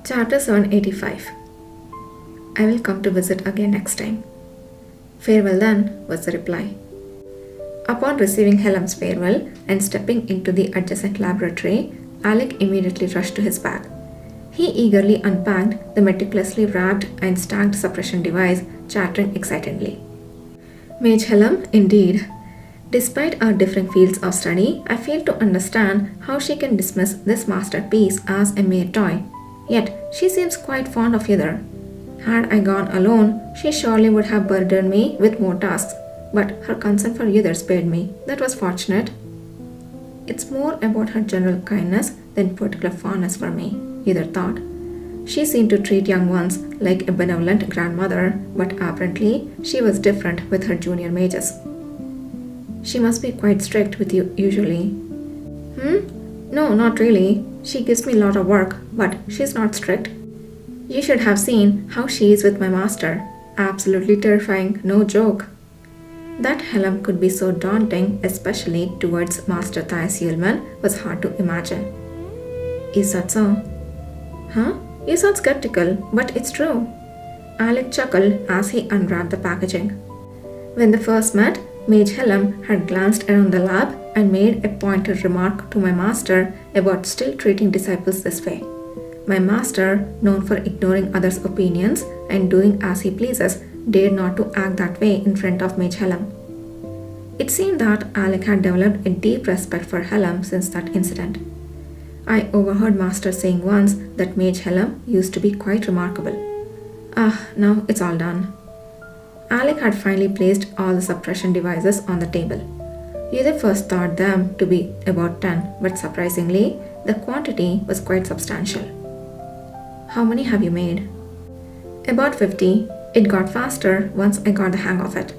Chapter 785. I will come to visit again next time. Farewell then, was the reply. Upon receiving Helen's farewell and stepping into the adjacent laboratory, Alec immediately rushed to his bag. He eagerly unpacked the meticulously wrapped and stacked suppression device, chattering excitedly. Mage Helen, indeed. Despite our differing fields of study, I fail to understand how she can dismiss this masterpiece as a mere toy. Yet, she seems quite fond of either. Had I gone alone, she surely would have burdened me with more tasks, but her concern for either spared me. That was fortunate. It's more about her general kindness than particular fondness for me, either thought. She seemed to treat young ones like a benevolent grandmother, but apparently she was different with her junior mages. She must be quite strict with you usually. No, not really. She gives me a lot of work, but she's not strict. You should have seen how she is with my master. Absolutely terrifying, no joke. That Helen could be so daunting, especially towards Master Thias Ullman, was hard to imagine. Is that so? Huh? You sound skeptical, but it's true. Alec chuckled as he unwrapped the packaging. When they first met, Mage Helen had glanced around the lab and made a pointed remark to my master about still treating disciples this way. My master, known for ignoring others' opinions and doing as he pleases, dared not to act that way in front of Mage Helen. It seemed that Alec had developed a deep respect for Helen since that incident. I overheard Master saying once that Mage Helen used to be quite remarkable. Now it's all done. Alec had finally placed all the suppression devices on the table. You'd first thought them to be about 10, but surprisingly, the quantity was quite substantial. How many have you made? About 50. It got faster once I got the hang of it.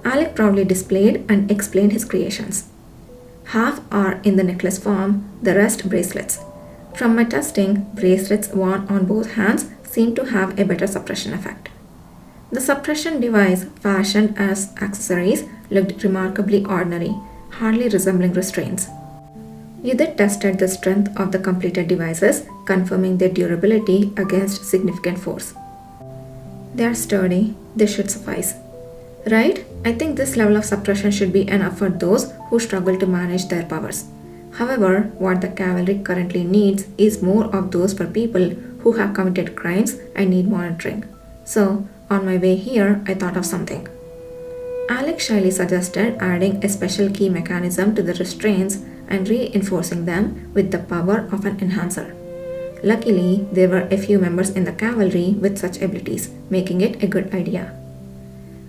Alec proudly displayed and explained his creations. Half are in the necklace form, the rest bracelets. From my testing, bracelets worn on both hands seem to have a better suppression effect. The suppression device, fashioned as accessories, looked remarkably ordinary, hardly resembling restraints. Yudhit tested the strength of the completed devices, confirming their durability against significant force. They are sturdy, they should suffice. Right? I think this level of suppression should be enough for those who struggle to manage their powers. However, what the cavalry currently needs is more of those for people who have committed crimes and need monitoring. So, on my way here, I thought of something. Alec shyly suggested adding a special key mechanism to the restraints and reinforcing them with the power of an enhancer. Luckily, there were a few members in the cavalry with such abilities, making it a good idea.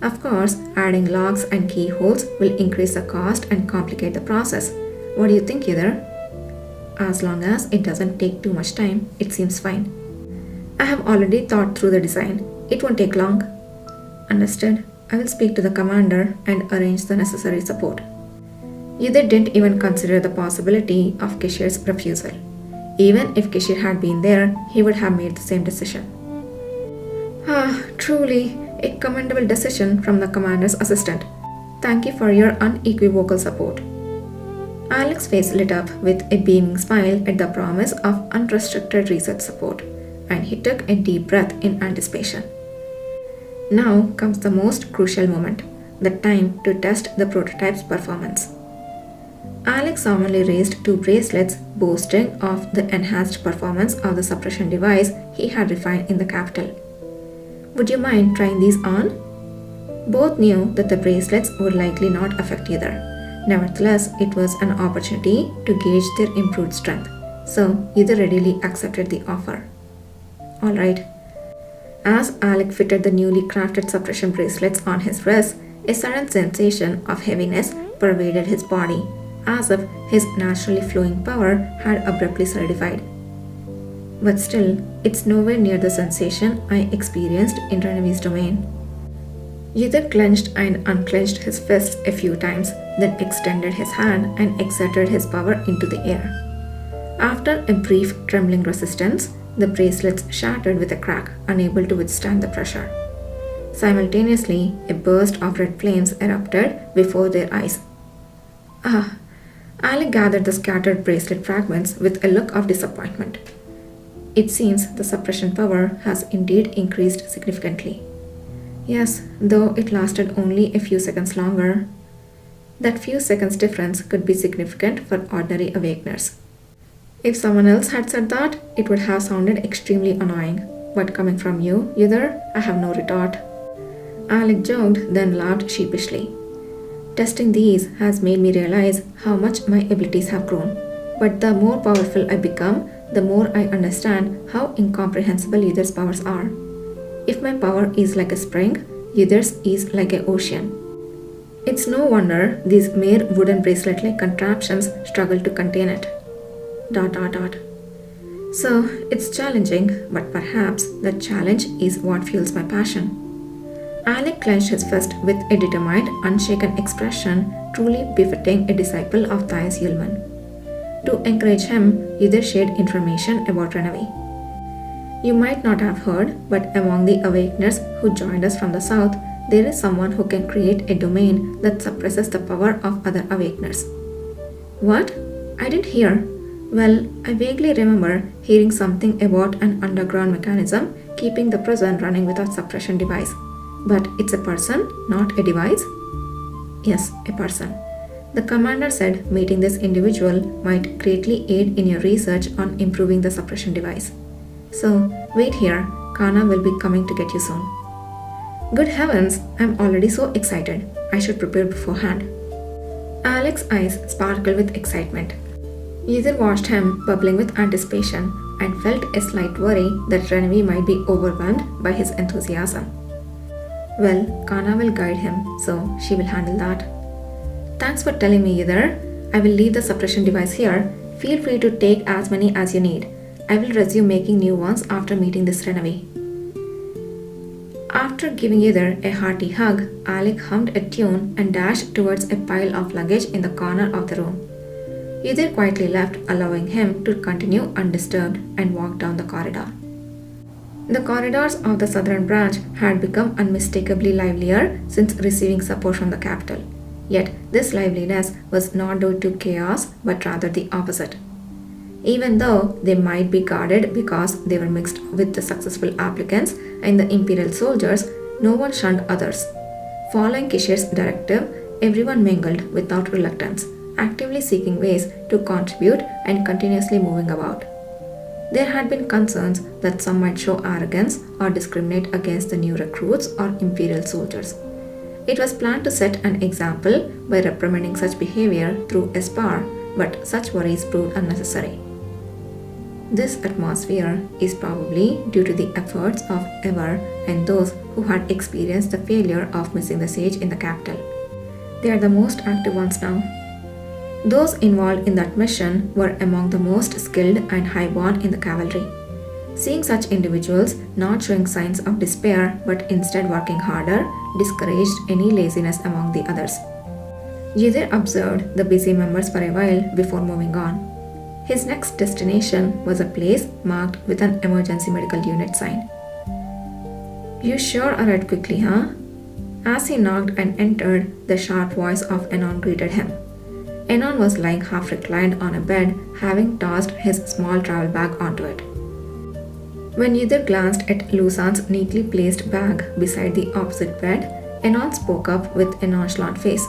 Of course, adding locks and keyholes will increase the cost and complicate the process. What do you think, Yudhir? As long as it doesn't take too much time, it seems fine. I have already thought through the design. It won't take long. Understood. I will speak to the commander and arrange the necessary support. Yudhir didn't even consider the possibility of Kishir's refusal. Even if Kishir had been there, he would have made the same decision. Truly a commendable decision from the commander's assistant. Thank you for your unequivocal support. Alec's face lit up with a beaming smile at the promise of unrestricted research support, and he took a deep breath in anticipation. Now comes the most crucial moment, the time to test the prototype's performance. Alec solemnly raised two bracelets boasting of the enhanced performance of the suppression device he had refined in the capital. Would you mind trying these on? Both knew that the bracelets would likely not affect either. Nevertheless, it was an opportunity to gauge their improved strength, so either readily accepted the offer. Alright. As Alec fitted the newly crafted suppression bracelets on his wrist, a sudden sensation of heaviness pervaded his body, as if his naturally flowing power had abruptly solidified. But still, it's nowhere near the sensation I experienced in Renevi's domain. Yudhir clenched and unclenched his fists a few times, then extended his hand and exerted his power into the air. After a brief trembling resistance, the bracelets shattered with a crack, unable to withstand the pressure. Simultaneously, a burst of red flames erupted before their eyes. Alec gathered the scattered bracelet fragments with a look of disappointment. It seems the suppression power has indeed increased significantly. Yes, though it lasted only a few seconds longer. That few seconds difference could be significant for ordinary awakeners. If someone else had said that, it would have sounded extremely annoying. But coming from you, Yudhir, I have no retort. Alec joked, then laughed sheepishly. Testing these has made me realize how much my abilities have grown. But the more powerful I become, the more I understand how incomprehensible Yudhir's powers are. If my power is like a spring, Yudhir's is like an ocean. It's no wonder these mere wooden bracelet-like contraptions struggle to contain it. ... So, it's challenging, but perhaps the challenge is what fuels my passion. Alec clenched his fist with a determined, unshaken expression truly befitting a disciple of Thais Yulman. To encourage him, Yudhir shared information about Renavi. You might not have heard, but among the awakeners who joined us from the south, there is someone who can create a domain that suppresses the power of other awakeners. What? I didn't hear. Well, I vaguely remember hearing something about an underground mechanism keeping the prison running without suppression device. But it's a person, not a device? Yes, a person. The commander said meeting this individual might greatly aid in your research on improving the suppression device. So, wait here. Kana will be coming to get you soon. Good heavens, I'm already so excited. I should prepare beforehand. Alec's eyes sparkled with excitement. Yudhir watched him bubbling with anticipation and felt a slight worry that Renavi might be overwhelmed by his enthusiasm. Well, Kana will guide him, so she will handle that. Thanks for telling me, Yudhir. I will leave the suppression device here. Feel free to take as many as you need. I will resume making new ones after meeting this Renavi. After giving Yudhir a hearty hug, Alec hummed a tune and dashed towards a pile of luggage in the corner of the room. Yudhir quietly left, allowing him to continue undisturbed, and walked down the corridor. The corridors of the southern branch had become unmistakably livelier since receiving support from the capital. Yet this liveliness was not due to chaos, but rather the opposite. Even though they might be guarded because they were mixed with the successful applicants and the imperial soldiers, no one shunned others. Following Kishir's directive, everyone mingled without reluctance, actively seeking ways to contribute and continuously moving about. There had been concerns that some might show arrogance or discriminate against the new recruits or imperial soldiers. It was planned to set an example by reprimanding such behavior through a spar, but such worries proved unnecessary. This atmosphere is probably due to the efforts of Ever and those who had experienced the failure of missing the sage in the capital. They are the most active ones now. Those involved in that mission were among the most skilled and highborn in the cavalry. Seeing such individuals not showing signs of despair but instead working harder discouraged any laziness among the others. Yudhir observed the busy members for a while before moving on. His next destination was a place marked with an emergency medical unit sign. You sure arrived quickly, huh? As he knocked and entered, the sharp voice of Enon greeted him. Enon was lying half reclined on a bed, having tossed his small travel bag onto it. When Yudhir glanced at Lusan's neatly placed bag beside the opposite bed, Enon spoke up with a nonchalant face.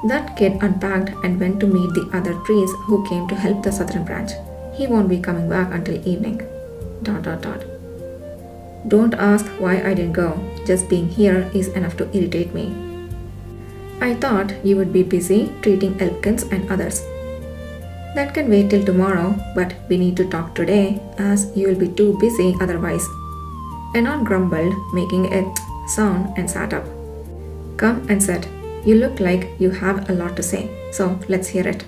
That kid unpacked and went to meet the other priests who came to help the southern branch. He won't be coming back until evening. ... Don't ask why I didn't go. Just being here is enough to irritate me. I thought you would be busy treating Elkins and others. That can wait till tomorrow, but we need to talk today as you will be too busy otherwise. Enon grumbled, making a sound, and sat up. Come and sit. You look like you have a lot to say, so let's hear it.